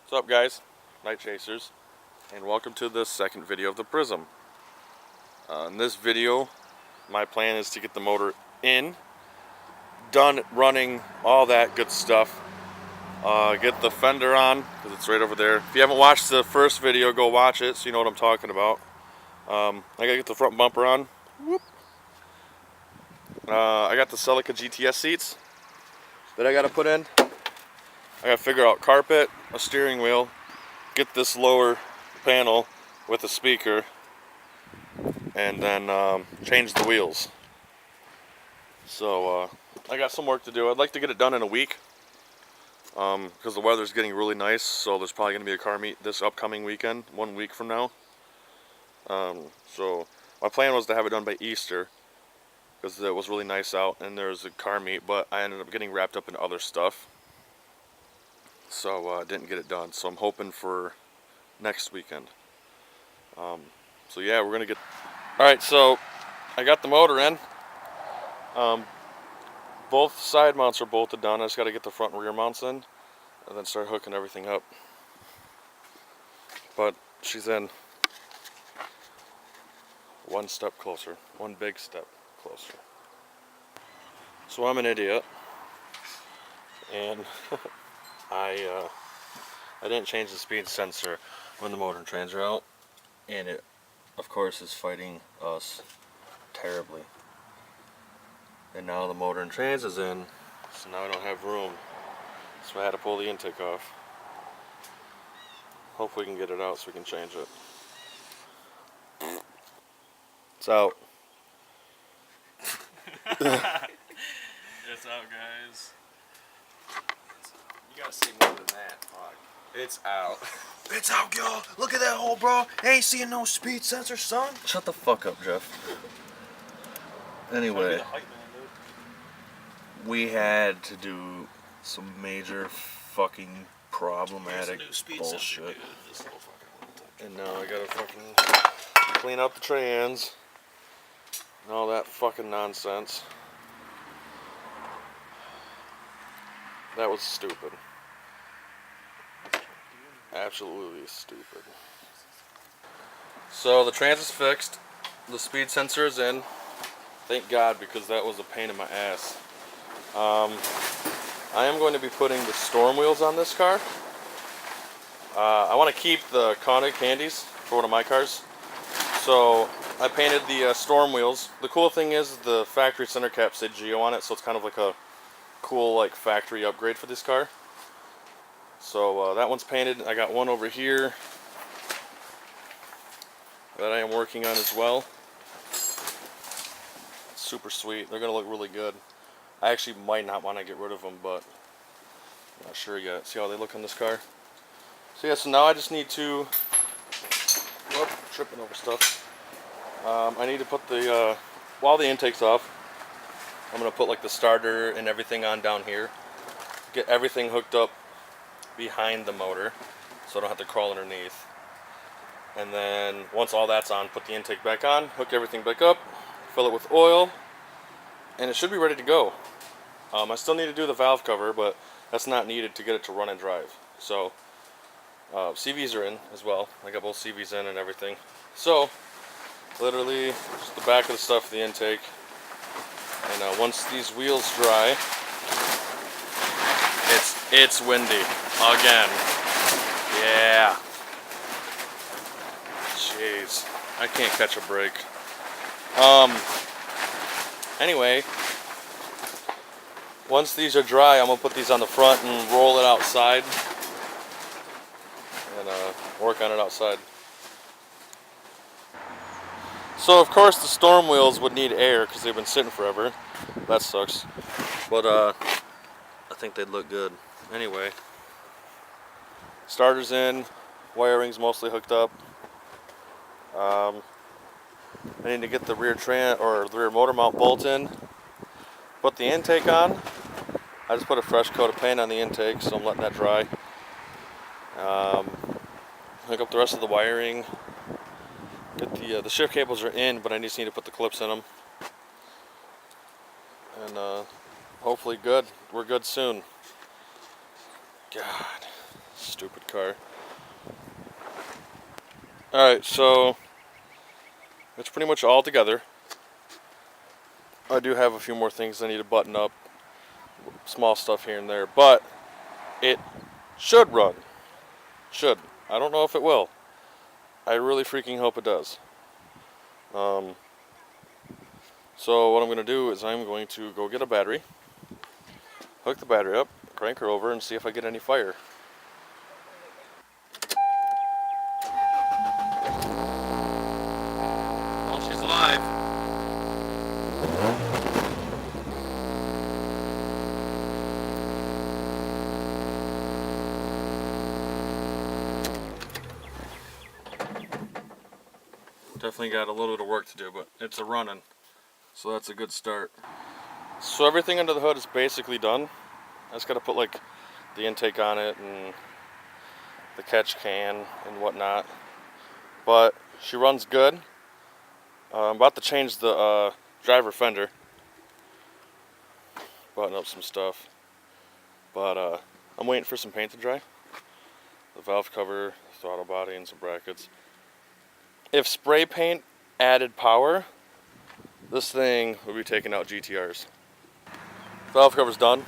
What's up, guys? NightChasers, and welcome to the second video of the Prizm. In this video, my plan is to get the motor in, done running, all that good stuff. Get the fender on, because it's right over there. If you haven't watched the first video, go watch it so you know what I'm talking about. I gotta get the front bumper on. Whoop. I got the Celica GTS seats that I gotta put in. I gotta figure out carpet, a steering wheel, get this lower panel with a speaker, and then change the wheels. So I got some work to do. I'd like to get it done in a week because the weather's getting really nice, so there's probably going to be a car meet this upcoming weekend, 1 week from now. So my plan was to have it done by Easter because it was really nice out and there's a car meet, but I ended up getting wrapped up in other stuff, so I didn't get it done. So I'm hoping for next weekend. So yeah, we're gonna get. Alright, so I got the motor in. Both side mounts are bolted down. I just got to get the front and rear mounts in and then start hooking everything up. But she's in. One step closer. One big step closer. So I'm an idiot. And I didn't change the speed sensor when the motor and trans are out. And it, of course, is fighting us terribly. And now the motor and trans is in, so now I don't have room. So I had to pull the intake off. Hopefully we can get it out so we can change it. It's out. It's out, guys. You gotta say more than that, fuck. It's out. It's out, y'all. Look at that hole, bro. Ain't seeing no speed sensor, son. Shut the fuck up, Jeff. Anyway, we had to do some major fucking problematic bullshit. And now I gotta fucking clean up the trans and all that fucking nonsense. That was stupid. Absolutely stupid. So the trans is fixed. The speed sensor is in. Thank God, because that was a pain in my ass. I am going to be putting the storm wheels on this car. I want to keep the Koenig candies for one of my cars. So I painted the storm wheels. The cool thing is the factory center cap said Geo on it, so it's kind of like a cool like factory upgrade for this car. So that one's painted. I got one over here that I am working on as well. Super sweet. They're gonna look really good. I actually might not want to get rid of them, but I'm not sure yet. See how they look on this car? So yeah, so now I just need to, whoop, tripping over stuff. I need to put the, while the intake's off, I'm gonna put like the starter and everything on down here. Get everything hooked up behind the motor, so I don't have to crawl underneath. And then once all that's on, put the intake back on, hook everything back up, fill it with oil, and it should be ready to go. I still need to do the valve cover, but that's not needed to get it to run and drive. So CVs are in as well. I got both CVs in and everything. So literally just the back of the stuff, the intake. And once these wheels dry, it's windy again. Yeah. Jeez, I can't catch a break. Anyway, once these are dry, I'm gonna put these on the front and roll it outside and work on it outside. So of course the storm wheels would need air because they've been sitting forever. That sucks. But I think they'd look good. Anyway, starter's in, wiring's mostly hooked up. I need to get the rear motor mount bolt in. Put the intake on. I just put a fresh coat of paint on the intake, so I'm letting that dry. Hook up the rest of the wiring. Get the shift cables are in, but I just need to put the clips in them. And hopefully good. We're good soon. God, Stupid car. Alright, so it's pretty much all together. I do have a few more things I need to button up. Small stuff here and there, but it should run. Should. I don't know if it will. I really freaking hope it does. So what I'm going to do is I'm going to go get a battery, hook the battery up, crank her over, and see if I get any fire. Well, she's alive. Definitely got a little bit of work to do, but it's a running, so that's a good start. So everything under the hood is basically done. I just got to put like the intake on it and the catch can and whatnot. But she runs good. I'm about to change the driver fender, button up some stuff. But I'm waiting for some paint to dry. The valve cover, throttle body, and some brackets. If spray paint added power, this thing would be taking out GTRs. Valve cover's done.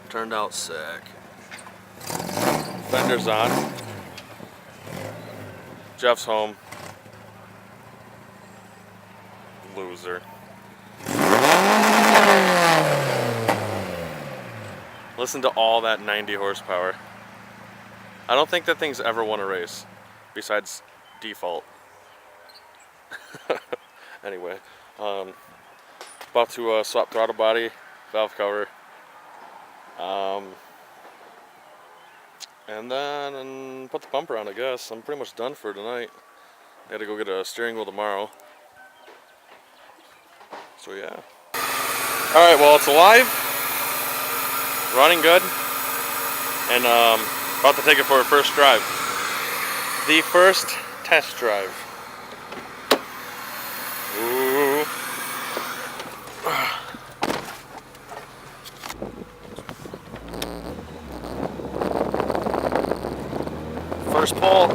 Turned out sick. Fender's on. Jeff's home. Loser. Listen to all that 90 horsepower. I don't think that thing's ever won a race, besides default. Anyway, about to swap throttle body, valve cover, and then put the bumper on, I guess. I'm pretty much done for tonight. I gotta go get a steering wheel tomorrow. So yeah. Alright, well, it's alive, running good, and about to take it for a first drive. The first test drive. Ooh. First pull.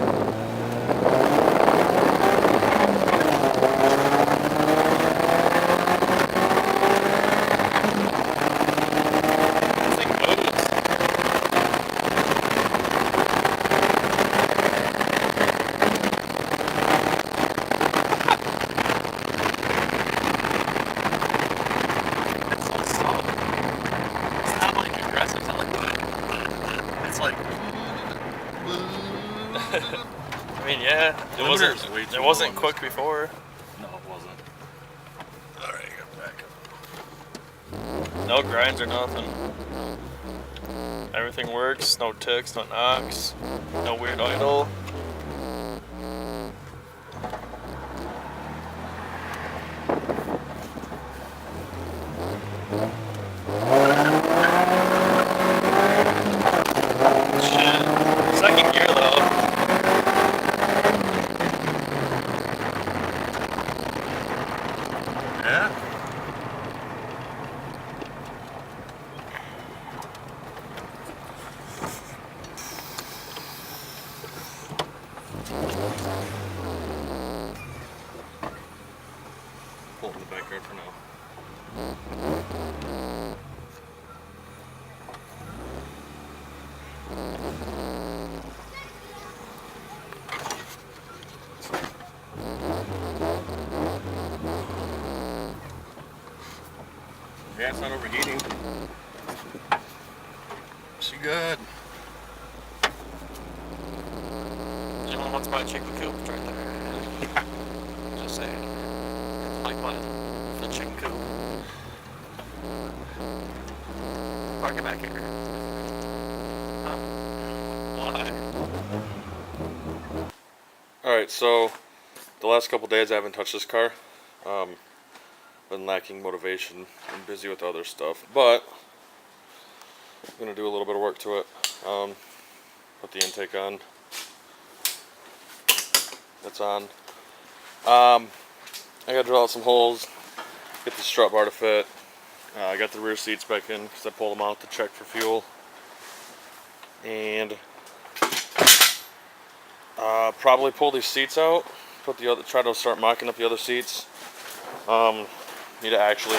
I mean, yeah, it wasn't quick before. No, it wasn't. Alright, get back up. No grinds or nothing. Everything works, no ticks, no knocks, no weird idle. Shit. Second gear though. Yeah? Pull it in the backyard for now. Yeah, it's not overheating. She good. Anyone wants to buy a chicken coop? It's right there. Just saying. Like money for the chicken coop. Park it back here. Why? Alright, so the last couple days I haven't touched this car. Been lacking motivation and busy with other stuff, but I'm gonna do a little bit of work to it. Put the intake on. That's on. I gotta drill out some holes, get the strut bar to fit. I got the rear seats back in because I pulled them out to check for fuel. And Probably pull these seats out. Try to start mocking up the other seats. Need to actually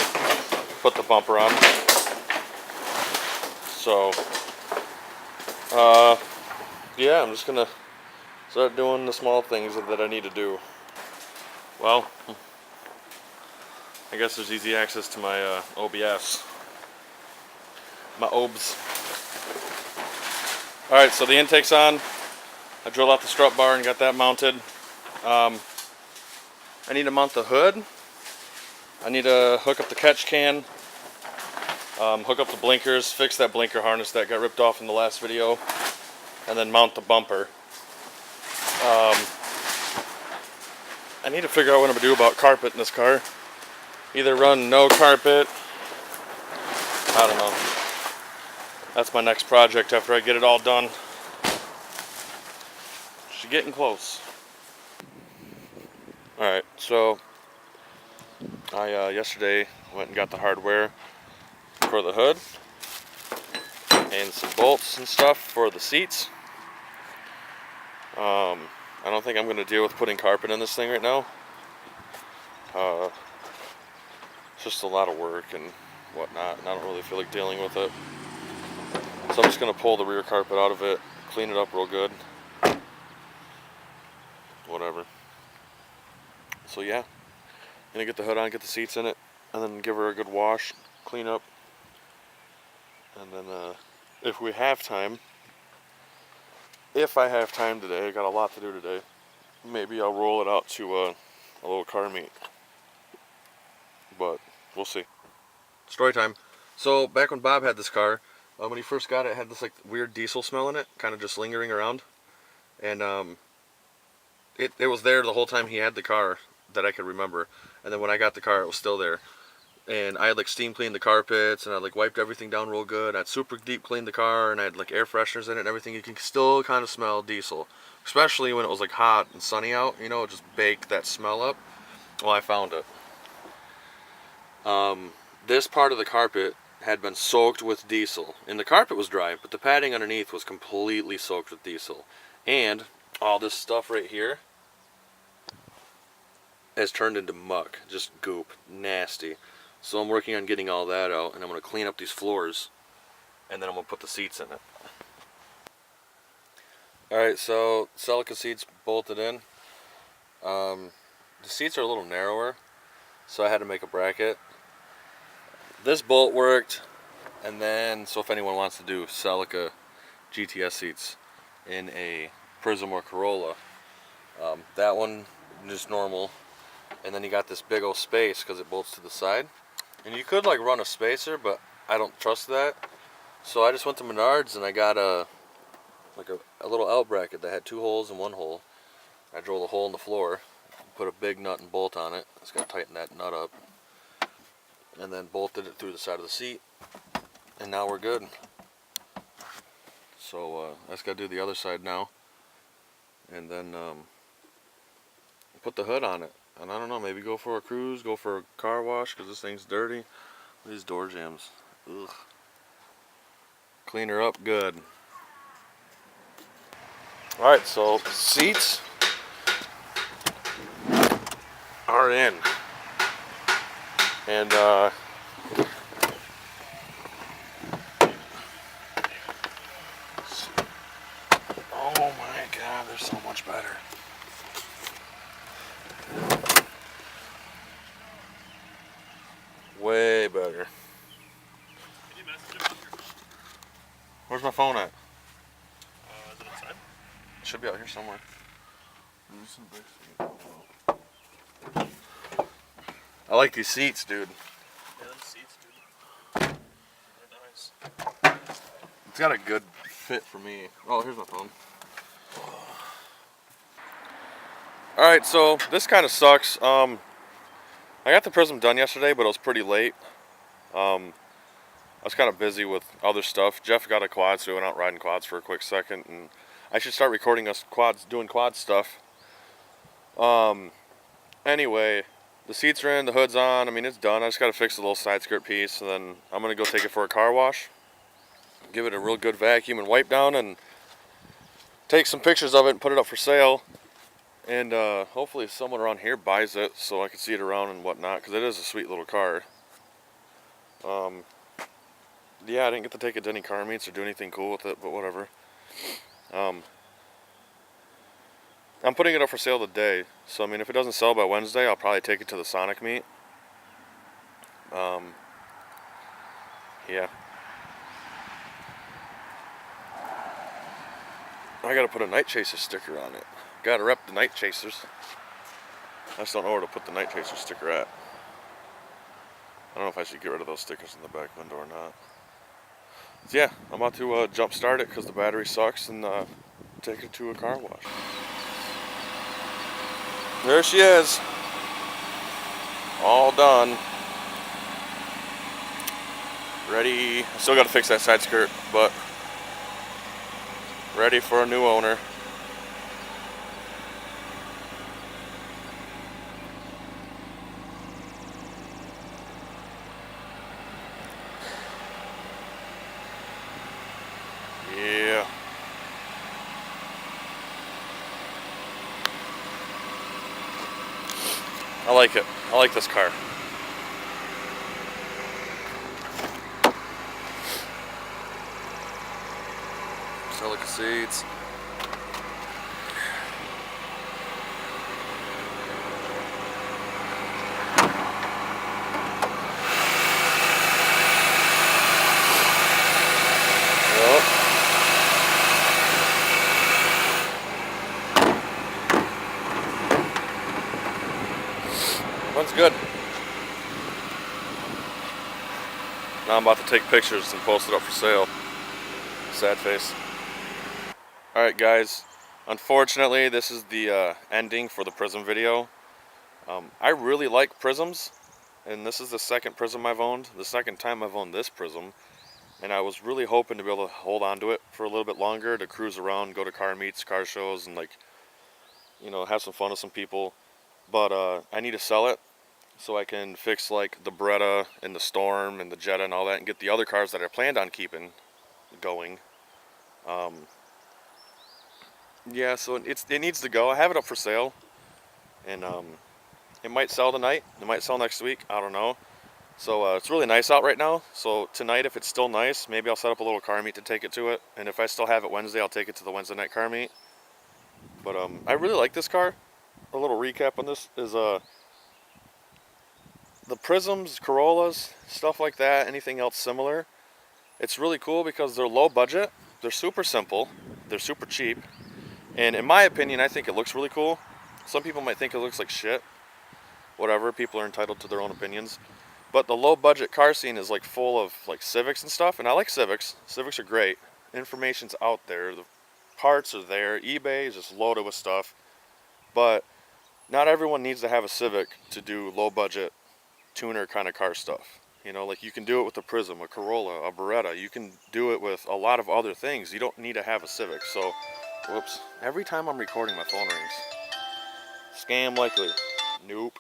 put the bumper on. So, yeah, I'm just gonna start doing the small things that I need to do. Well, I guess there's easy access to my OBS. My OBS. Alright, so the intake's on. I drilled out the strut bar and got that mounted. I need to mount the hood. I need to hook up the catch can. Hook up the blinkers, fix that blinker harness that got ripped off in the last video. And then mount the bumper. I need to figure out what I'm going to do about carpet in this car. Either run no carpet. I don't know. That's my next project after I get it all done. She's getting close. Alright, so I yesterday went and got the hardware for the hood and some bolts and stuff for the seats. I don't think I'm going to deal with putting carpet in this thing right now. It's just a lot of work and whatnot, and I don't really feel like dealing with it. So I'm just going to pull the rear carpet out of it, clean it up real good. Whatever. So yeah, gonna get the hood on, get the seats in it, and then give her a good wash, clean up. And then if I have time today, I got a lot to do today, maybe I'll roll it out to a little car meet. But we'll see. Story time. So back when Bob had this car, when he first got it, it had this like weird diesel smell in it, kind of just lingering around. And it was there the whole time he had the car that I could remember. And then when I got the car, it was still there. And I had like steam cleaned the carpets, and I like wiped everything down real good. I'd super deep cleaned the car, and I had like air fresheners in it and everything. You can still kind of smell diesel, especially when it was like hot and sunny out. You know, it just baked that smell up. Well, I found it. This part of the carpet had been soaked with diesel, and the carpet was dry, but the padding underneath was completely soaked with diesel. And all this stuff right here has turned into muck, just goop, nasty. So I'm working on getting all that out, and I'm going to clean up these floors, and then I'm going to put the seats in it. Alright, so Celica seats bolted in. The seats are a little narrower, so I had to make a bracket. This bolt worked, and then, so if anyone wants to do Celica GTS seats in a Prizm or Corolla, that one just normal, and then you got this big old space because it bolts to the side. And you could like run a spacer, but I don't trust that. So I just went to Menards and I got a little L bracket that had 2 holes and 1 hole. I drilled a hole in the floor, put a big nut and bolt on it. Just got to tighten that nut up, and then bolted it through the side of the seat, and now we're good. So I just got to do the other side now, and then put the hood on it. And I don't know, maybe go for a cruise, go for a car wash, because this thing's dirty. These door jambs. Ugh. Clean her up good. Alright, so seats are in. And oh my god, they're so much better. Way better. Can you message him? Where's my phone at? Is it inside? It should be out here somewhere. I like these seats, dude. Yeah, them seats, dude. They're nice. It's got a good fit for me. Oh, here's my phone. Alright, so this kind of sucks. I got the Prizm done yesterday, but it was pretty late. I was kind of busy with other stuff. Jeff got a quad, so we went out riding quads for a quick second, and I should start recording us doing quad stuff. Anyway, the seats are in, the hood's on. I mean, it's done. I just got to fix the little side skirt piece, and then I'm going to go take it for a car wash. Give it a real good vacuum and wipe down, and take some pictures of it and put it up for sale. And hopefully someone around here buys it so I can see it around and whatnot, because it is a sweet little car. Yeah, I didn't get to take it to any car meets or do anything cool with it, but whatever. I'm putting it up for sale today, so I mean, if it doesn't sell by Wednesday, I'll probably take it to the Sonic meet. Yeah. I gotta put a NightChasers sticker on it. Gotta rep the NightChasers. I just don't know where to put the NightChasers sticker at. I don't know if I should get rid of those stickers in the back window or not. So yeah, I'm about to jump start it because the battery sucks and take it to a car wash. There she is. All done. Ready. I still gotta fix that side skirt, but ready for a new owner. Yeah. I like it. I like this car. Celica seats. One's good. Now I'm about to take pictures and post it up for sale. Sad face. Alright guys, unfortunately this is the ending for the Prizm video. I really like Prizms, and this is the second Prizm I've owned, the second time I've owned this Prizm, and I was really hoping to be able to hold on to it for a little bit longer, to cruise around, go to car meets, car shows, and like, you know, have some fun with some people. But I need to sell it so I can fix like the Beretta and the Storm and the Jetta and all that, and get the other cars that I planned on keeping going. Yeah, so it needs to go. I have it up for sale, and it might sell tonight. It might sell next week. I don't know. So it's really nice out right now. So tonight, if it's still nice, maybe I'll set up a little car meet to take it to it. And if I still have it Wednesday, I'll take it to the Wednesday night car meet. But I really like this car. A little recap on this is the Prizms, Corollas, stuff like that, anything else similar. It's really cool because they're low budget, they're super simple, they're super cheap, and in my opinion, I think it looks really cool. Some people might think it looks like shit. Whatever, people are entitled to their own opinions. But the low budget car scene is like full of like Civics and stuff, and I like Civics. Civics are great. Information's out there, the parts are there, eBay is just loaded with stuff. But not everyone needs to have a Civic to do low budget tuner kind of car stuff. You know, like you can do it with a Prizm, a Corolla, a Beretta. You can do it with a lot of other things. You don't need to have a Civic. So, whoops. Every time I'm recording, my phone rings. Scam likely. Nope.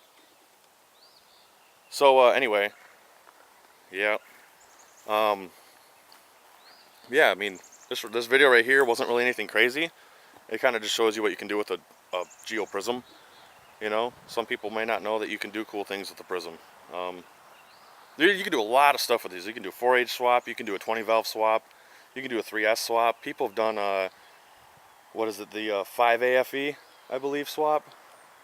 So, anyway. Yeah. Yeah, I mean, this video right here wasn't really anything crazy. It kind of just shows you what you can do with a Geo Prizm. You know, some people may not know that you can do cool things with the Prizm. You can do a lot of stuff with these. You can do a 4H swap, you can do a 20 valve swap, you can do a 3S swap. People have done, what is it, the 5AFE, I believe, swap.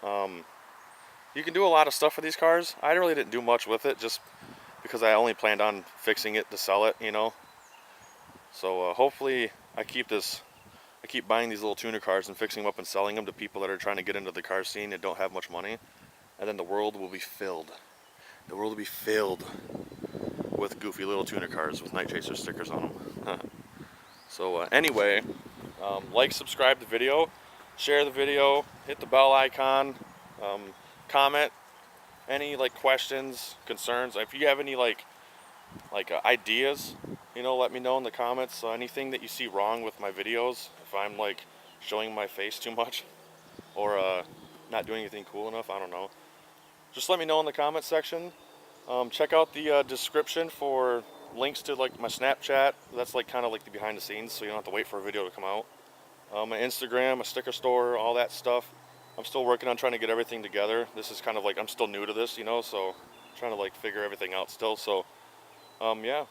You can do a lot of stuff with these cars. I really didn't do much with it just because I only planned on fixing it to sell it, you know. So hopefully I keep buying these little tuner cars and fixing them up and selling them to people that are trying to get into the car scene and don't have much money. And then the world will be filled. The world will be filled with goofy little tuner cars with NightChasers stickers on them. So anyway, like, subscribe the video, share the video, hit the bell icon, comment any like questions, concerns. If you have any like ideas, you know, let me know in the comments. So anything that you see wrong with my videos, if I'm like showing my face too much or not doing anything cool enough, I don't know. Just let me know in the comment section. Check out the description for links to like my Snapchat. That's like kind of like the behind the scenes, so you don't have to wait for a video to come out. my Instagram, a sticker store, all that stuff. I'm still working on trying to get everything together. This is kind of like, I'm still new to this, you know, so trying to like figure everything out still. So, yeah,